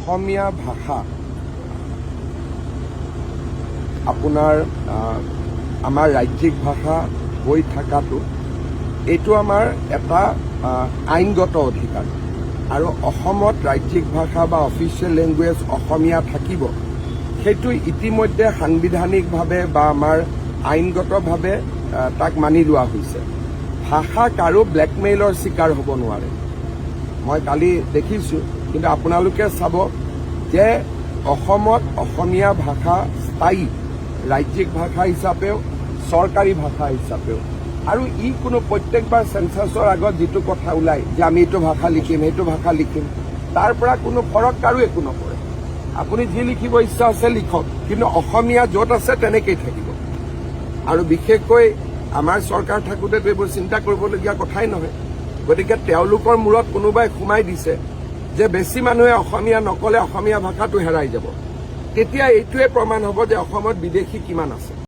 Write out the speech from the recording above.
অসমীয়া ভাষা আপোনাৰ আমাৰ ৰাজ্যিক ভাষা হৈ থকাটো এইটো আমাৰ এটা আইনগত অধিকাৰ আৰু অসমত ৰাজ্যিক ভাষা বা অফিচিয়েল লেংগুৱেজ অসমীয়া থাকিব সেইটো ইতিমধ্যে সাংবিধানিকভাৱে বা আমাৰ আইনগতভাৱে তাক মানি লোৱা হৈছে। ভাষা কাৰো ব্লেকমেইলৰ চিকাৰ হ'ব নোৱাৰে। মই কালি দেখিছোঁ, কিন্তু আপোনালোকে চাব যে অসমত অসমীয়া ভাষা স্থায়ী ৰাজ্যিক ভাষা হিচাপেও চৰকাৰী ভাষা হিচাপেও আৰু ই কোনো প্ৰত্যেকবাৰ চেঞ্চাছৰ আগত যিটো কথা ওলায় যে আমি এইটো ভাষা লিখিম সেইটো ভাষা লিখিম তাৰ পৰা কোনো ফৰক কাৰো একো নপৰে। আপুনি যি লিখিব ইচ্ছা আছে লিখক, কিন্তু অসমীয়া য'ত আছে তেনেকেই থাকিব। আৰু বিশেষকৈ আমাৰ চৰকাৰ থাকোঁতেতো এইবোৰ চিন্তা কৰিবলগীয়া কথাই নহয়। গতিকে তেওঁলোকৰ মূৰত কোনোবাই সোমাই দিছে যে বেছি মানুহে অসমীয়া নকলে অসমীয়া ভাষাটো হেৰাই যাব। তেতিয়া এইটোৱে প্ৰমাণ হ'ব যে অসমত বিদেশী কিমান আছে।